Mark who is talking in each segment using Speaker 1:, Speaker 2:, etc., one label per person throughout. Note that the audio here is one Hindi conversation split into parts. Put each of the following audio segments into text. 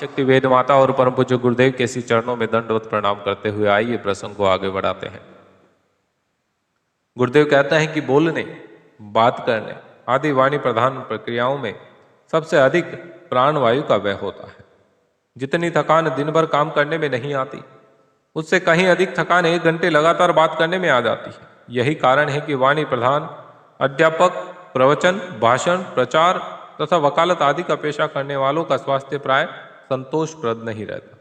Speaker 1: शक्ति वेद माता और परम पूज्य गुरुदेव के श्री चरणों में दंडवत प्रणाम करते हुए आइए प्रसंग को आगे बढ़ाते हैं। गुरुदेव कहते हैं कि बोलने, बात करने आदि वाणी प्रधान प्रक्रियाओं में सबसे अधिक प्राणवायु का व्यय होता है। जितनी थकान दिन भर काम करने में नहीं आती, उससे कहीं अधिक थकान 1 घंटे लगातार बात करने में आ जाती है। यही कारण है कि वाणी प्रधान अध्यापक, प्रवचन, भाषण, प्रचार तथा वकालत आदि का पेशा करने वालों का स्वास्थ्य प्राय संतोषप्रद नहीं रहता।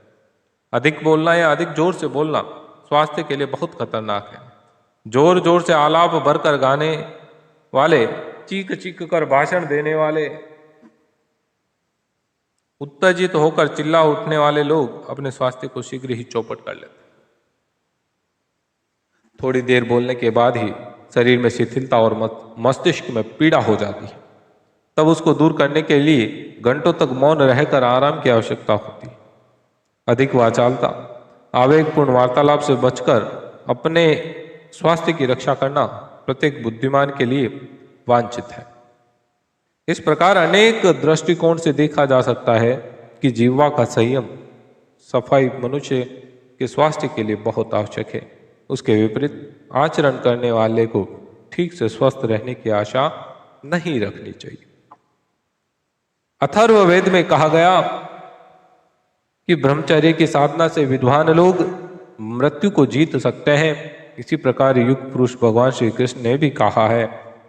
Speaker 1: अधिक बोलना या अधिक जोर से बोलना स्वास्थ्य के लिए बहुत खतरनाक है। जोर जोर से आलाप भरकर गाने वाले, चीख चीख कर भाषण देने वाले, उत्तेजित होकर चिल्ला उठने वाले लोग अपने स्वास्थ्य को शीघ्र ही चौपट कर लेते हैं। थोड़ी देर बोलने के बाद ही शरीर में शिथिलता और मस्तिष्क में पीड़ा हो जाती है। तब उसको दूर करने के लिए घंटों तक मौन रहकर आराम की आवश्यकता होती है। अधिक वाचालता, आवेगपूर्ण वार्तालाप से बचकर अपने स्वास्थ्य की रक्षा करना प्रत्येक बुद्धिमान के लिए वांछित है। इस प्रकार अनेक दृष्टिकोण से देखा जा सकता है कि जीवा का संयम, सफाई मनुष्य के स्वास्थ्य के लिए बहुत आवश्यक है। उसके विपरीत आचरण करने वाले को ठीक से स्वस्थ रहने की आशा नहीं रखनी चाहिए। अथर्ववेद में कहा गया कि ब्रह्मचर्य की साधना से विद्वान लोग मृत्यु को जीत सकते हैं। इसी प्रकार युग पुरुष भगवान श्री कृष्ण ने भी कहा है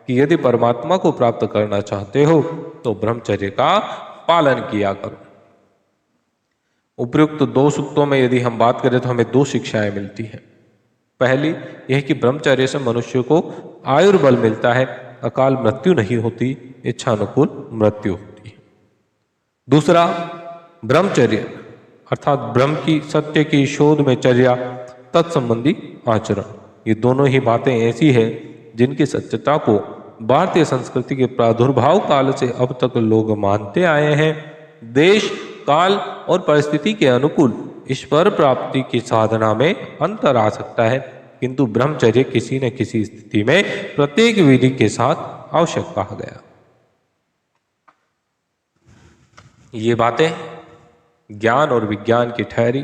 Speaker 1: कि यदि परमात्मा को प्राप्त करना चाहते हो तो ब्रह्मचर्य का पालन किया करो। उपयुक्त 2 सूक्तों में यदि हम बात करें तो हमें 2 शिक्षाएं मिलती हैं। पहली यह कि ब्रह्मचर्य से मनुष्य को आयुर्बल मिलता है, अकाल मृत्यु नहीं होती, इच्छानुकूल मृत्यु होती है। दूसरा, ब्रह्मचर्य अर्थात ब्रह्म की, सत्य की शोध में चर्या, तत्संबंधी आचरण, ये दोनों ही बातें ऐसी है जिनकी सत्यता को भारतीय संस्कृति के प्रादुर्भाव काल से अब तक लोग मानते आए हैं। देश, काल और परिस्थिति के अनुकूल ईश्वर प्राप्ति की साधना में अंतर आ सकता है, किंतु ब्रह्मचर्य किसी न किसी स्थिति में प्रत्येक विधि के साथ आवश्यक कहा गया। ये बातें ज्ञान और विज्ञान की ठहरी,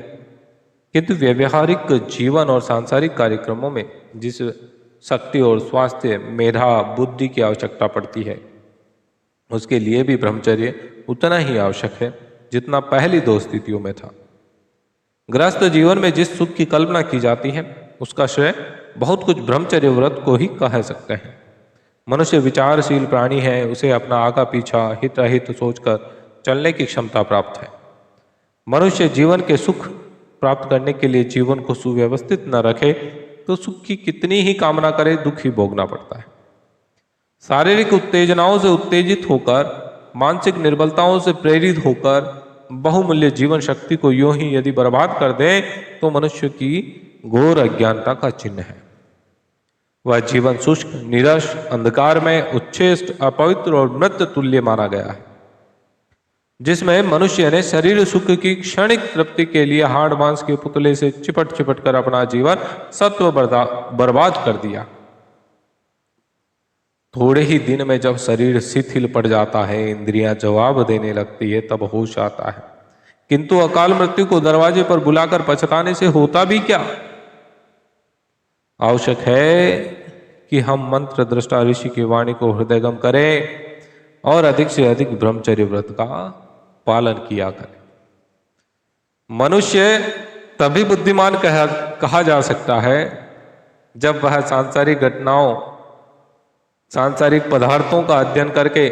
Speaker 1: किंतु व्यवहारिक जीवन और सांसारिक कार्यक्रमों में जिस शक्ति और स्वास्थ्य, मेधा, बुद्धि की आवश्यकता पड़ती है, उसके लिए भी ब्रह्मचर्य उतना ही आवश्यक है जितना पहली 2 स्थितियों में था। गृहस्थ जीवन में जिस सुख की कल्पना की जाती है उसका श्रेय बहुत कुछ ब्रह्मचर्य व्रत को ही कह सकते हैं। मनुष्य विचारशील प्राणी है, उसे अपना आगा पीछा, हित अहित सोचकर चलने की क्षमता प्राप्त है। मनुष्य जीवन के सुख प्राप्त करने के लिए जीवन को सुव्यवस्थित न रखे तो सुख की कितनी ही कामना करे, दुख ही भोगना पड़ता है। शारीरिक उत्तेजनाओं से उत्तेजित होकर, मानसिक निर्बलताओं से प्रेरित होकर बहुमूल्य जीवन शक्ति को यूं ही यदि बर्बाद कर दे तो मनुष्य की घोर अज्ञानता का चिन्ह है। वह जीवन शुष्क, निरस, अंधकार में उच्छेष्ट, अपवित्र और मृत तुल्य माना गया है, जिसमें मनुष्य ने शरीर सुख की क्षणिक तृप्ति के लिए हाड़ मांस के पुतले से चिपट चिपट कर अपना जीवन सत्व बर्बाद कर दिया। थोड़े ही दिन में जब शरीर शिथिल पड़ जाता है, इंद्रियां जवाब देने लगती है, तब होश आता है, किंतु अकाल मृत्यु को दरवाजे पर बुलाकर पछताने से होता भी क्या। आवश्यक है कि हम मंत्र दृष्टा ऋषि की वाणी को हृदयगम करें और अधिक से अधिक ब्रह्मचर्य व्रत का पालन किया करें। मनुष्य तभी बुद्धिमान कहा जा सकता है जब वह सांसारिक घटनाओं, सांसारिक पदार्थों का अध्ययन करके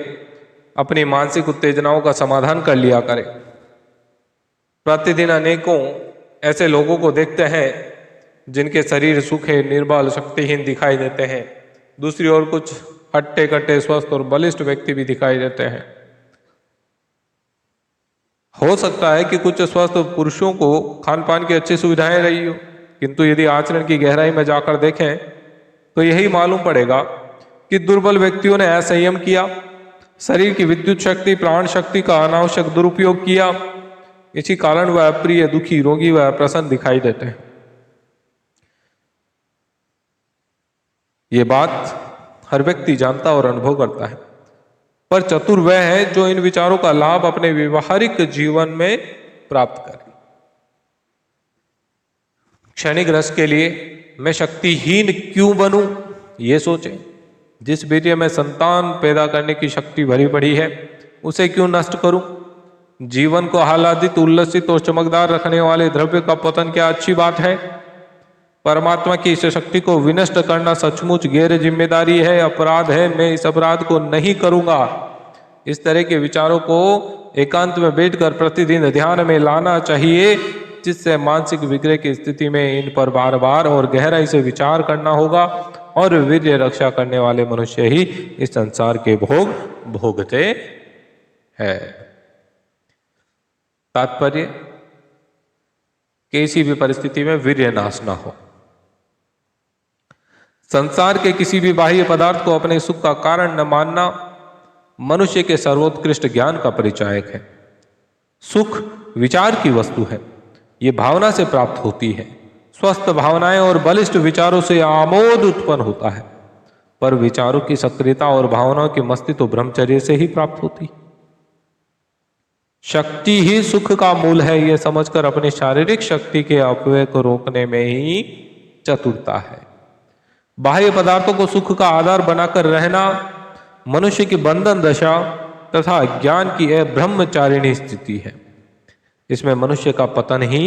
Speaker 1: अपनी मानसिक उत्तेजनाओं का समाधान कर लिया करे। प्रतिदिन अनेकों ऐसे लोगों को देखते हैं जिनके शरीर सूखे, निर्बल, शक्तिहीन दिखाई देते हैं। दूसरी ओर कुछ हट्टे कट्टे, स्वस्थ और बलिष्ठ व्यक्ति भी दिखाई देते हैं। हो सकता है कि कुछ स्वस्थ पुरुषों को खान पान की अच्छी सुविधाएं रही हो, किंतु यदि आचरण की गहराई में जाकर देखें तो यही मालूम पड़ेगा कि दुर्बल व्यक्तियों ने असंयम किया, शरीर की विद्युत शक्ति, प्राण शक्ति का अनावश्यक दुरुपयोग किया। इसी कारण वह अप्रिय, दुखी, रोगी व प्रसन्न दिखाई देते हैं। ये बात हर व्यक्ति जानता और अनुभव करता है, पर चतुर वह है जो इन विचारों का लाभ अपने व्यवहारिक जीवन में प्राप्त करें। क्षणिक रस के लिए मैं शक्तिहीन क्यों बनूं, ये सोचें। जिस वीर्य में संतान पैदा करने की शक्ति भरी पड़ी है, उसे क्यों नष्ट करूं। जीवन को आह्लादित, उल्लसित और चमकदार रखने वाले द्रव्य का पतन क्या अच्छी बात है। परमात्मा की इस शक्ति को विनष्ट करना सचमुच गैर जिम्मेदारी है, अपराध है। मैं इस अपराध को नहीं करूंगा। इस तरह के विचारों को एकांत में बैठकर प्रतिदिन ध्यान में लाना चाहिए, जिससे मानसिक विग्रह की स्थिति में इन पर बार बार और गहराई से विचार करना होगा, और वीर्य रक्षा करने वाले मनुष्य ही इस संसार के भोग भोगते हैं। तात्पर्य, किसी भी परिस्थिति में वीर्य नाश ना हो। संसार के किसी भी बाह्य पदार्थ को अपने सुख का कारण न मानना मनुष्य के सर्वोत्कृष्ट ज्ञान का परिचायक है। सुख विचार की वस्तु है, ये भावना से प्राप्त होती है। स्वस्थ भावनाएं और बलिष्ठ विचारों से आमोद उत्पन्न होता है, पर विचारों की सक्रियता और भावनाओं की मस्ती तो ब्रह्मचर्य से ही प्राप्त होती। शक्ति ही सुख का मूल है, यह समझकर अपनी शारीरिक शक्ति के अपव्यय को रोकने में ही चतुरता है। बाह्य पदार्थों को सुख का आधार बनाकर रहना मनुष्य की बंधन दशा तथा ज्ञान की ब्रह्मचारिणी स्थिति है। इसमें मनुष्य का पतन ही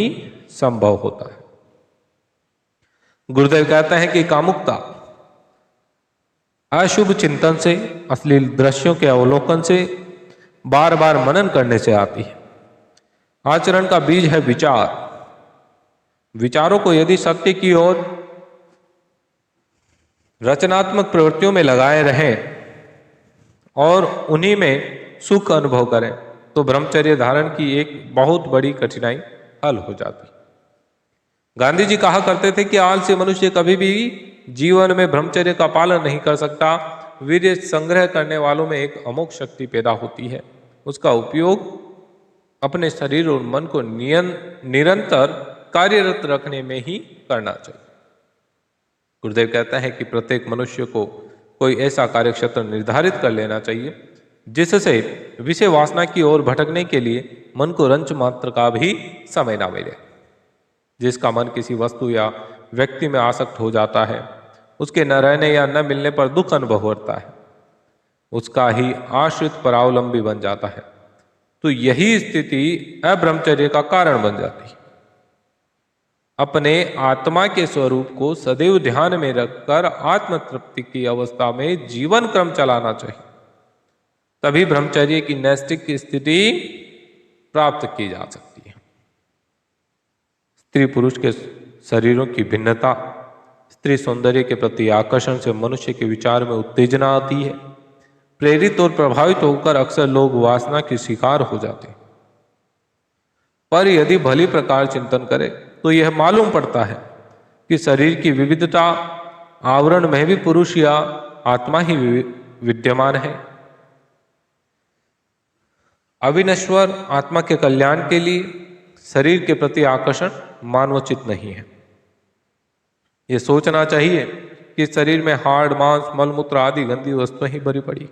Speaker 1: संभव होता है। गुरुदेव कहते हैं कि कामुकता अशुभ चिंतन से, अश्लील दृश्यों के अवलोकन से, बार बार मनन करने से आती है। आचरण का बीज है विचार। विचारों को यदि सत्य की ओर रचनात्मक प्रवृत्तियों में लगाए रहें और उन्हीं में सुख अनुभव करें, तो ब्रह्मचर्य धारण की एक बहुत बड़ी कठिनाई हल हो जाती। गांधी जी कहा करते थे कि आलसी मनुष्य कभी भी जीवन में ब्रह्मचर्य का पालन नहीं कर सकता। वीर्य संग्रह करने वालों में एक अमोघ शक्ति पैदा होती है, उसका उपयोग अपने शरीर और मन को निरंतर कार्यरत रखने में ही करना चाहिए। गुरुदेव कहते हैं कि प्रत्येक मनुष्य को कोई ऐसा कार्यक्षेत्र निर्धारित कर लेना चाहिए जिससे विषय वासना की ओर भटकने के लिए मन को रंच मात्र का भी समय ना मिले। जिसका मन किसी वस्तु या व्यक्ति में आसक्त हो जाता है, उसके न रहने या न मिलने पर दुख अनुभव होता है, उसका ही आश्रित परावलंबी बन जाता है, तो यही स्थिति अब्रह्मचर्य का कारण बन जाती है। अपने आत्मा के स्वरूप को सदैव ध्यान में रखकर आत्म तृप्ति की अवस्था में जीवन क्रम चलाना चाहिए, तभी ब्रह्मचर्य की नैष्ठिक स्थिति प्राप्त की जा सकती है। स्त्री पुरुष के शरीरों की भिन्नता, स्त्री सौंदर्य के प्रति आकर्षण से मनुष्य के विचार में उत्तेजना आती है। प्रेरित और प्रभावित होकर अक्सर लोग वासना के शिकार हो जाते हैं, पर यदि भली प्रकार चिंतन करें तो यह मालूम पड़ता है कि शरीर की विविधता आवरण में भी पुरुष या आत्मा ही विद्यमान है। अविनश्वर आत्मा के कल्याण के लिए शरीर के प्रति आकर्षण मानवोचित नहीं है। यह सोचना चाहिए कि शरीर में हाड़, मांस, मलमूत्र आदि गंदी वस्तुएं ही भरी पड़ी।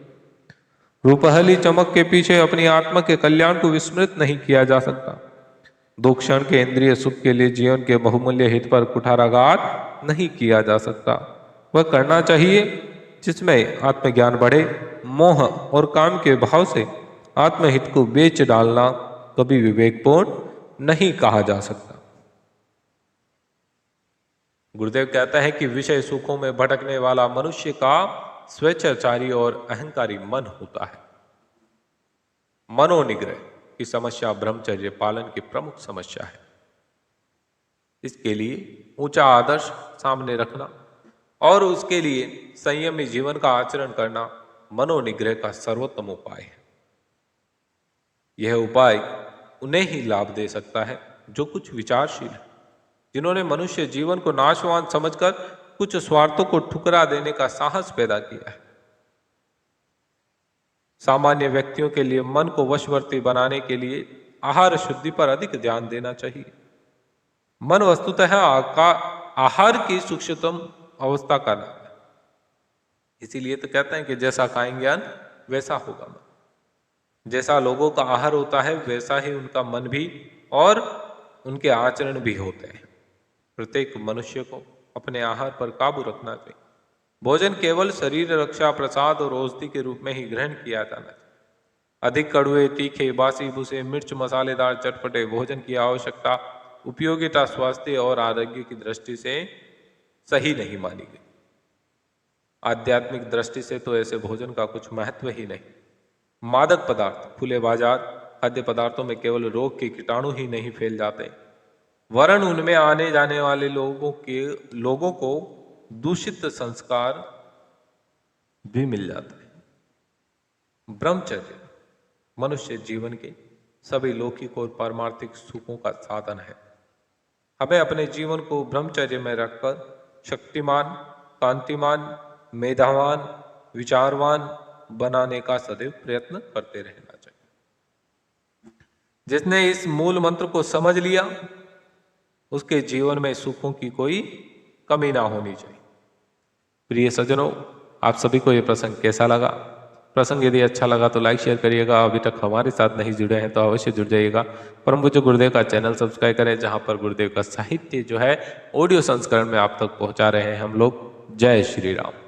Speaker 1: रूपहली चमक के पीछे अपनी आत्मा के कल्याण को विस्मृत नहीं किया जा सकता। दो क्षण के इंद्रिय सुख के लिए जीवन के बहुमूल्य हित पर कुठाराघात नहीं किया जा सकता। वह करना चाहिए जिसमें आत्मज्ञान बढ़े। मोह और काम के भाव से आत्महित को बेच डालना कभी विवेकपूर्ण नहीं कहा जा सकता। गुरुदेव कहता है कि विषय सुखों में भटकने वाला मनुष्य का स्वेच्छाचारी और अहंकारी मन होता है। मनोनिग्रह की समस्या ब्रह्मचर्य पालन की प्रमुख समस्या है। इसके लिए ऊंचा आदर्श सामने रखना और उसके लिए संयमी जीवन का आचरण करना मनोनिग्रह का सर्वोत्तम उपाय है। यह उपाय उन्हें ही लाभ दे सकता है जो कुछ विचारशील है, जिन्होंने मनुष्य जीवन को नाशवान समझकर कुछ स्वार्थों को ठुकरा देने का साहस पैदा किया है। सामान्य व्यक्तियों के लिए मन को वशवर्ती बनाने के लिए आहार शुद्धि पर अधिक ध्यान देना चाहिए। मन वस्तुतः आहार की सूक्ष्मतम अवस्था का नाम है। इसीलिए तो कहते हैं कि जैसा खाएंगे अन्न वैसा होगा मन। जैसा लोगों का आहार होता है वैसा ही उनका मन भी और उनके आचरण भी होते हैं। प्रत्येक मनुष्य को अपने आहार पर काबू रखना चाहिए। भोजन केवल शरीर रक्षा, प्रसाद और औषधि के रूप में ही ग्रहण किया जाना चाहिए। अधिक कड़वे, तीखे, बासी भूसे, मिर्च मसालेदार, चटपटे भोजन की आवश्यकता, उपयोगिता स्वास्थ्य और आरोग्य की दृष्टि से सही नहीं मानी गई। आध्यात्मिक दृष्टि से तो ऐसे भोजन का कुछ महत्व ही नहीं। मादक पदार्थ, खुले बाजार खाद्य पदार्थों में केवल रोग के कीटाणु ही नहीं फैल जाते, वरन उनमें आने जाने वाले लोगों को दूषित संस्कार भी मिल जाते हैं। ब्रह्मचर्य मनुष्य जीवन के सभी लौकिक और पारमार्थिक सुखों का साधन है। हमें अपने जीवन को ब्रह्मचर्य में रखकर शक्तिमान, कांतिमान, मेधावान, विचारवान बनाने का सदैव प्रयत्न करते रहना चाहिए। जिसने इस मूल मंत्र को समझ लिया, उसके जीवन में सुखों की कोई कमी ना होनी चाहिए। प्रिय सज्जनों, आप सभी को यह प्रसंग कैसा लगा? प्रसंग यदि अच्छा लगा तो लाइक शेयर करिएगा। अभी तक हमारे साथ नहीं जुड़े हैं तो अवश्य जुड़ जाइएगा। परम पूज्य गुरुदेव का चैनल सब्सक्राइब करें, जहां पर गुरुदेव का साहित्य जो है ऑडियो संस्करण में आप तक पहुंचा रहे हैं हम लोग। जय श्री राम।